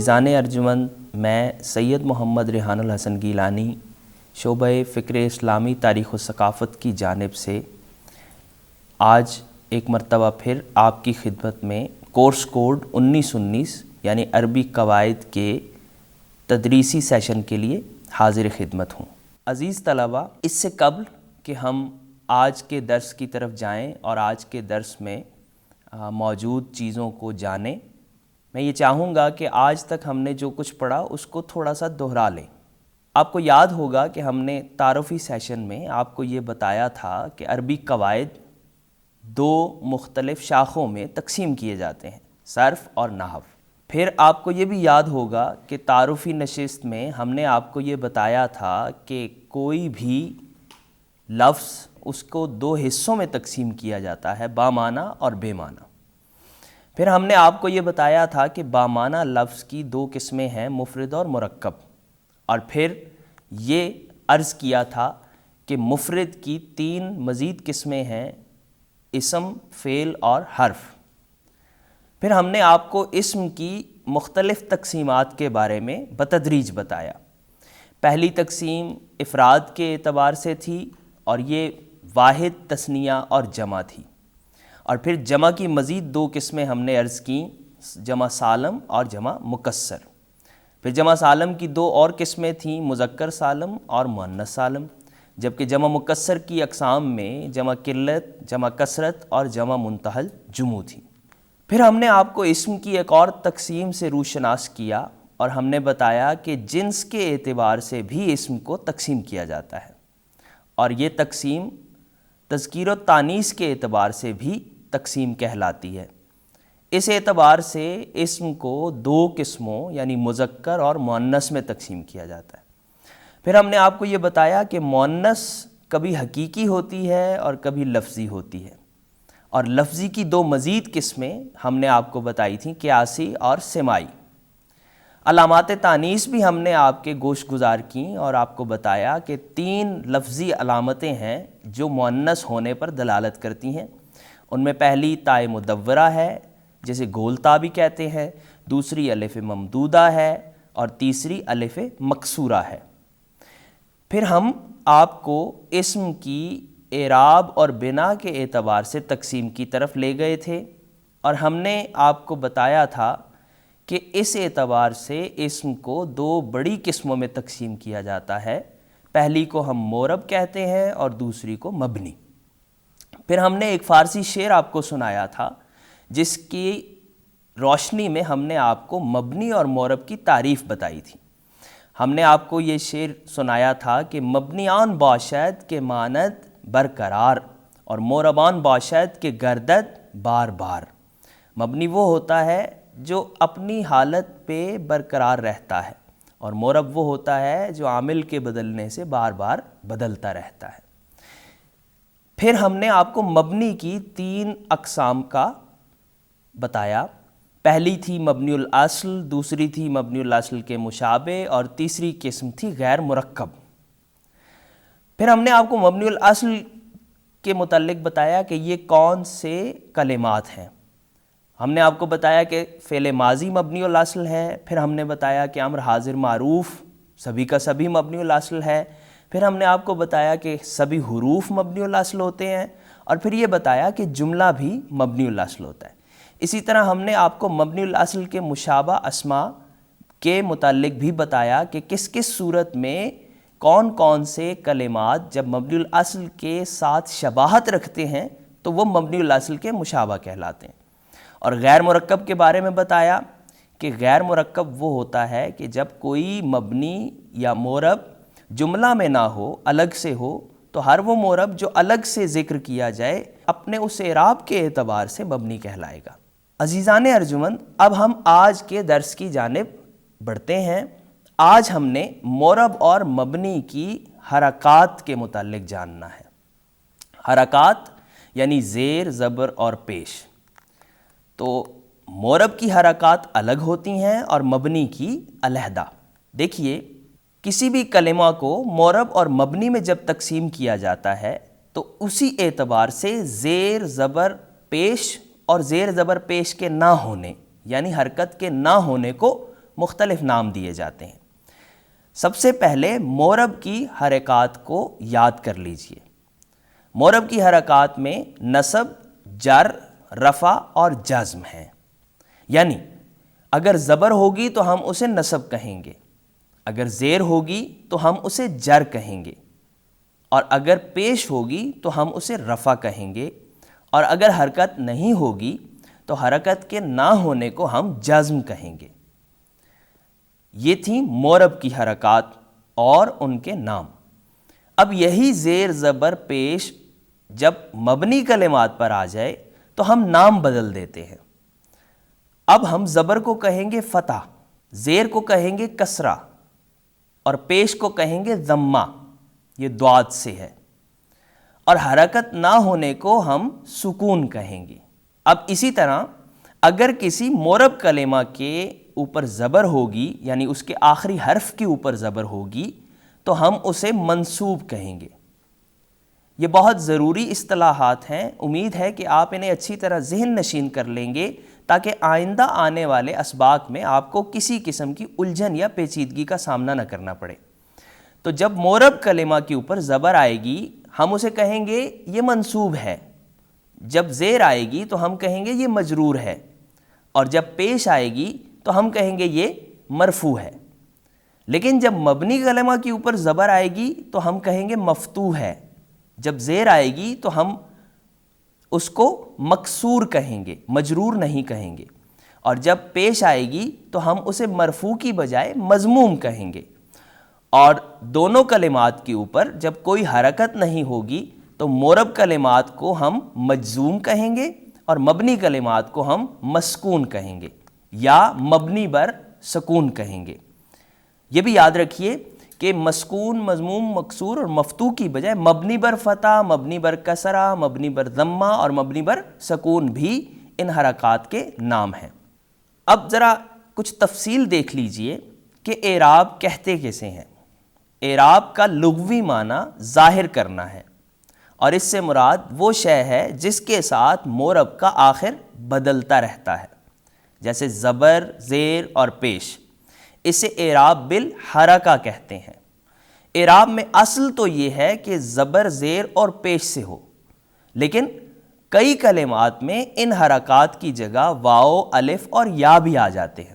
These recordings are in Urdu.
عزیزان ارجمند، میں سید محمد ریحان الحسن گیلانی شعبہ فکر اسلامی تاریخ و ثقافت کی جانب سے آج ایک مرتبہ پھر آپ کی خدمت میں کورس کوڈ 1919 یعنی عربی قواعد کے تدریسی سیشن کے لیے حاضر خدمت ہوں۔ عزیز طلبہ، اس سے قبل کہ ہم آج کے درس کی طرف جائیں اور آج کے درس میں موجود چیزوں کو جانیں، میں یہ چاہوں گا کہ آج تک ہم نے جو کچھ پڑھا اس کو تھوڑا سا دہرا لیں۔ آپ کو یاد ہوگا کہ ہم نے تعارفی سیشن میں آپ کو یہ بتایا تھا کہ عربی قواعد دو مختلف شاخوں میں تقسیم کیے جاتے ہیں، صرف اور نحو۔ پھر آپ کو یہ بھی یاد ہوگا کہ تعارفی نشست میں ہم نے آپ کو یہ بتایا تھا کہ کوئی بھی لفظ اس کو دو حصوں میں تقسیم کیا جاتا ہے، بامعنی اور بے معنی۔ پھر ہم نے آپ کو یہ بتایا تھا کہ بامعنی لفظ کی دو قسمیں ہیں، مفرد اور مرکب، اور پھر یہ عرض کیا تھا کہ مفرد کی تین مزید قسمیں ہیں، اسم، فعل اور حرف۔ پھر ہم نے آپ کو اسم کی مختلف تقسیمات کے بارے میں بتدریج بتایا۔ پہلی تقسیم افراد کے اعتبار سے تھی اور یہ واحد، تثنیہ اور جمع تھی، اور پھر جمع کی مزید دو قسمیں ہم نے عرض کیں، جمع سالم اور جمع مکسر۔ پھر جمع سالم کی دو اور قسمیں تھیں، مذکر سالم اور مؤنث سالم، جبکہ جمع مکسر کی اقسام میں جمع قلت، جمع کثرت اور جمع منتہی الجموع تھی۔ پھر ہم نے آپ کو اسم کی ایک اور تقسیم سے روشناس کیا اور ہم نے بتایا کہ جنس کے اعتبار سے بھی اسم کو تقسیم کیا جاتا ہے، اور یہ تقسیم تذکیر و تانیث کے اعتبار سے بھی تقسیم کہلاتی ہے۔ اس اعتبار سے اسم کو دو قسموں یعنی مذکر اور مؤنث میں تقسیم کیا جاتا ہے۔ پھر ہم نے آپ کو یہ بتایا کہ مؤنث کبھی حقیقی ہوتی ہے اور کبھی لفظی ہوتی ہے، اور لفظی کی دو مزید قسمیں ہم نے آپ کو بتائی تھیں، قیاسی اور سماعی۔ علامات تانیث بھی ہم نے آپ کے گوش گزار کیں اور آپ کو بتایا کہ تین لفظی علامتیں ہیں جو مؤنث ہونے پر دلالت کرتی ہیں۔ ان میں پہلی تائے مدورہ ہے جسے گول تا بھی کہتے ہیں، دوسری الف ممدودہ ہے اور تیسری الف مکسورہ ہے۔ پھر ہم آپ کو اسم کی اعراب اور بنا کے اعتبار سے تقسیم کی طرف لے گئے تھے، اور ہم نے آپ کو بتایا تھا کہ اس اعتبار سے اسم کو دو بڑی قسموں میں تقسیم کیا جاتا ہے، پہلی کو ہم مورب کہتے ہیں اور دوسری کو مبنی۔ پھر ہم نے ایک فارسی شعر آپ کو سنایا تھا جس کی روشنی میں ہم نے آپ کو مبنی اور مورب کی تعریف بتائی تھی۔ ہم نے آپ کو یہ شعر سنایا تھا کہ مبنیان باشد کے مانند برقرار اور موربان باشد کے گردد بار بار۔ مبنی وہ ہوتا ہے جو اپنی حالت پہ برقرار رہتا ہے، اور مورب وہ ہوتا ہے جو عامل کے بدلنے سے بار بار بدلتا رہتا ہے۔ پھر ہم نے آپ کو مبنی کی تین اقسام کا بتایا، پہلی تھی مبنی الاصل، دوسری تھی مبنی الاصل کے مشابہ، اور تیسری قسم تھی غیر مرکب۔ پھر ہم نے آپ کو مبنی الاصل کے متعلق بتایا کہ یہ کون سے کلمات ہیں۔ ہم نے آپ کو بتایا کہ فعل ماضی مبنی الاصل ہے، پھر ہم نے بتایا کہ امر حاضر معروف سبھی کا سبھی مبنی الاصل ہے، پھر ہم نے آپ کو بتایا کہ سبھی حروف مبنی الاصل ہوتے ہیں، اور پھر یہ بتایا کہ جملہ بھی مبنی الاصل ہوتا ہے۔ اسی طرح ہم نے آپ کو مبنی الاصل کے مشابہ اسماء کے متعلق بھی بتایا کہ کس کس صورت میں کون کون سے کلمات جب مبنی الاصل کے ساتھ شباہت رکھتے ہیں تو وہ مبنی الاصل کے مشابہ کہلاتے ہیں۔ اور غیر مرکب کے بارے میں بتایا کہ غیر مرکب وہ ہوتا ہے کہ جب کوئی مبنی یا مورب جملہ میں نہ ہو، الگ سے ہو، تو ہر وہ مورب جو الگ سے ذکر کیا جائے اپنے اس اعراب کے اعتبار سے مبنی کہلائے گا۔ عزیزان ارجمند، اب ہم آج کے درس کی جانب بڑھتے ہیں۔ آج ہم نے مورب اور مبنی کی حرکات کے متعلق جاننا ہے۔ حرکات یعنی زیر، زبر اور پیش۔ تو مورب کی حرکات الگ ہوتی ہیں اور مبنی کی علیحدہ۔ دیکھیے، کسی بھی کلمہ کو مورب اور مبنی میں جب تقسیم کیا جاتا ہے تو اسی اعتبار سے زیر، زبر، پیش اور زیر زبر پیش کے نہ ہونے یعنی حرکت کے نہ ہونے کو مختلف نام دیے جاتے ہیں۔ سب سے پہلے مورب کی حرکات کو یاد کر لیجئے۔ مورب کی حرکات میں نصب، جر، رفع اور جزم ہیں، یعنی اگر زبر ہوگی تو ہم اسے نصب کہیں گے، اگر زیر ہوگی تو ہم اسے جر کہیں گے، اور اگر پیش ہوگی تو ہم اسے رفع کہیں گے، اور اگر حرکت نہیں ہوگی تو حرکت کے نہ ہونے کو ہم جزم کہیں گے۔ یہ تھیں مورب کی حرکات اور ان کے نام۔ اب یہی زیر زبر پیش جب مبنی کلمات پر آ جائے تو ہم نام بدل دیتے ہیں۔ اب ہم زبر کو کہیں گے فتح، زیر کو کہیں گے کسرہ، اور پیش کو کہیں گے ضمہ، یہ ضاد سے ہے، اور حرکت نہ ہونے کو ہم سکون کہیں گے۔ اب اسی طرح اگر کسی مورب کلمہ کے اوپر زبر ہوگی، یعنی اس کے آخری حرف کے اوپر زبر ہوگی، تو ہم اسے منصوب کہیں گے۔ یہ بہت ضروری اصطلاحات ہیں، امید ہے کہ آپ انہیں اچھی طرح ذہن نشین کر لیں گے تاکہ آئندہ آنے والے اسباق میں آپ کو کسی قسم کی الجھن یا پیچیدگی کا سامنا نہ کرنا پڑے۔ تو جب مورب کلمہ کے اوپر زبر آئے گی ہم اسے کہیں گے یہ منصوب ہے، جب زیر آئے گی تو ہم کہیں گے یہ مجرور ہے، اور جب پیش آئے گی تو ہم کہیں گے یہ مرفوع ہے۔ لیکن جب مبنی کلمہ کے اوپر زبر آئے گی تو ہم کہیں گے مفتوح ہے، جب زیر آئے گی تو ہم اس کو مکسور کہیں گے، مجرور نہیں کہیں گے، اور جب پیش آئے گی تو ہم اسے مرفوع کی بجائے مضموم کہیں گے۔ اور دونوں کلمات کے اوپر جب کوئی حرکت نہیں ہوگی تو مورب کلمات کو ہم مجزوم کہیں گے اور مبنی کلمات کو ہم مسکون کہیں گے یا مبنی بر سکون کہیں گے۔ یہ بھی یاد رکھیے کہ مسکون، مضموم، مکسور اور مفتوح کی بجائے مبنی بر فتح، مبنی بر کسرہ، مبنی بر ضمہ اور مبنی بر سکون بھی ان حرکات کے نام ہیں۔ اب ذرا کچھ تفصیل دیکھ لیجئے کہ اعراب کہتے کیسے ہیں۔ اعراب کا لغوی معنی ظاہر کرنا ہے، اور اس سے مراد وہ شے ہے جس کے ساتھ مورب کا آخر بدلتا رہتا ہے، جیسے زبر، زیر اور پیش۔ اسے اعراب بالحرکہ کہتے ہیں۔ اعراب میں اصل تو یہ ہے کہ زبر زیر اور پیش سے ہو، لیکن کئی کلمات میں ان حرکات کی جگہ واو، الف اور یا بھی آ جاتے ہیں۔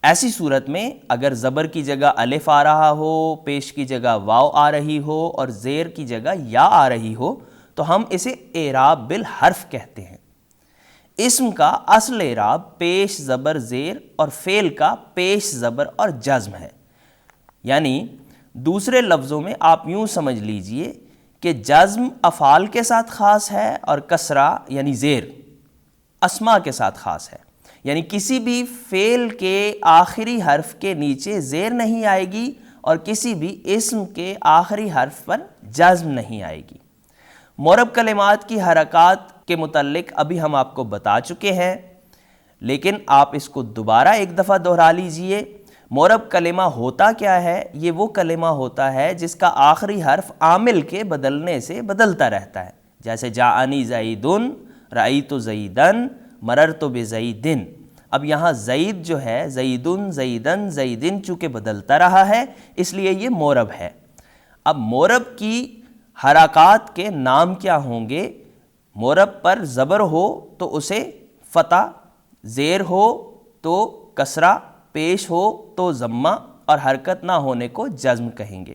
ایسی صورت میں اگر زبر کی جگہ الف آ رہا ہو، پیش کی جگہ واو آ رہی ہو اور زیر کی جگہ یا آ رہی ہو تو ہم اسے اعراب بالحرف کہتے ہیں۔ اسم کا اصل اعراب پیش زبر زیر اور فعل کا پیش زبر اور جزم ہے، یعنی دوسرے لفظوں میں آپ یوں سمجھ لیجئے کہ جزم افعال کے ساتھ خاص ہے اور کسرہ یعنی زیر اسماء کے ساتھ خاص ہے، یعنی کسی بھی فعل کے آخری حرف کے نیچے زیر نہیں آئے گی اور کسی بھی اسم کے آخری حرف پر جزم نہیں آئے گی۔ مورب کلمات کی حرکات کے متعلق ابھی ہم آپ کو بتا چکے ہیں، لیکن آپ اس کو دوبارہ ایک دفعہ دہرا لیجئے۔ مورب کلمہ ہوتا کیا ہے؟ یہ وہ کلمہ ہوتا ہے جس کا آخری حرف عامل کے بدلنے سے بدلتا رہتا ہے، جیسے جاءنی زیدن، رأیت زیدن، مررت بزیدن۔ اب یہاں زید جو ہے زیدن، زیدن، زیدن چونکہ بدلتا رہا ہے اس لیے یہ مورب ہے۔ اب مورب کی حرکات کے نام کیا ہوں گے؟ مورب پر زبر ہو تو اسے فتح، زیر ہو تو کسرہ، پیش ہو تو ضمہ اور حرکت نہ ہونے کو جزم کہیں گے۔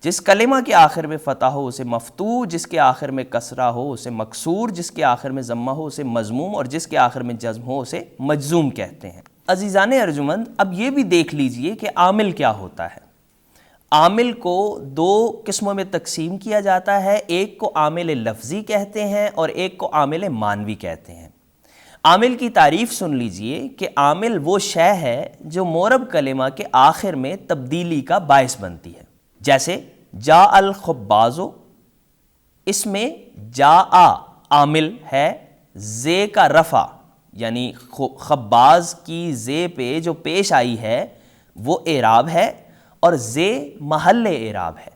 جس کلمہ کے آخر میں فتح ہو اسے مفتوح، جس کے آخر میں کسرہ ہو اسے مکسور، جس کے آخر میں ضمہ ہو اسے مضموم اور جس کے آخر میں جزم ہو اسے مجزوم کہتے ہیں۔ عزیزان ارجمند، اب یہ بھی دیکھ لیجئے کہ عامل کیا ہوتا ہے۔ عامل کو دو قسموں میں تقسیم کیا جاتا ہے، ایک کو عامل لفظی کہتے ہیں اور ایک کو عامل معنوی کہتے ہیں۔ عامل کی تعریف سن لیجئے کہ عامل وہ شے ہے جو مورب کلمہ کے آخر میں تبدیلی کا باعث بنتی ہے، جیسے جاء الخباز، اس میں جاء عامل ہے، زے کا رفع یعنی خباز کی زے پہ جو پیش آئی ہے وہ اعراب ہے، اور زے محل اعراب ہے۔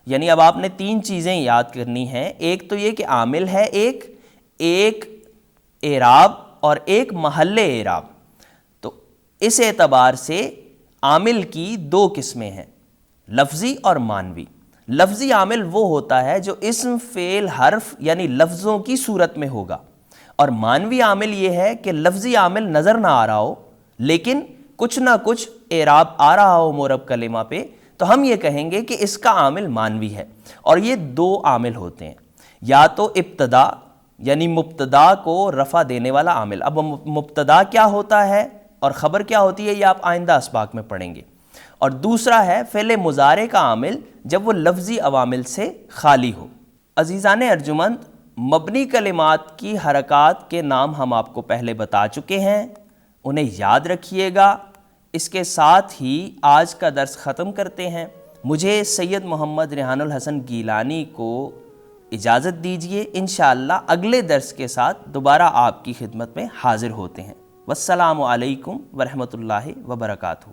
یعنی اب آپ نے تین چیزیں یاد کرنی ہیں، ایک تو یہ کہ عامل ہے ایک اعراب اور ایک محل اعراب۔ تو اس اعتبار سے عامل کی دو قسمیں ہیں، لفظی اور مانوی۔ لفظی عامل وہ ہوتا ہے جو اسم، فعل، حرف یعنی لفظوں کی صورت میں ہوگا، اور مانوی عامل یہ ہے کہ لفظی عامل نظر نہ آ رہا ہو لیکن کچھ نہ کچھ اعراب آ رہا ہو مورب کلمہ پہ، تو ہم یہ کہیں گے کہ اس کا عامل مانوی ہے۔ اور یہ دو عامل ہوتے ہیں، یا تو ابتدا یعنی مبتدا کو رفع دینے والا عامل۔ اب مبتدا کیا ہوتا ہے اور خبر کیا ہوتی ہے یہ آپ آئندہ اسباق میں پڑھیں گے۔ اور دوسرا ہے فعل مضارع کا عامل جب وہ لفظی عوامل سے خالی ہو۔ عزیزان ارجمند، مبنی کلمات کی حرکات کے نام ہم آپ کو پہلے بتا چکے ہیں، انہیں یاد رکھیے گا۔ اس کے ساتھ ہی آج کا درس ختم کرتے ہیں۔ مجھے سید محمد ریحان الحسن گیلانی کو اجازت دیجیے، انشاءاللہ اگلے درس کے ساتھ دوبارہ آپ کی خدمت میں حاضر ہوتے ہیں۔ والسلام علیکم ورحمۃ اللہ وبرکاتہ۔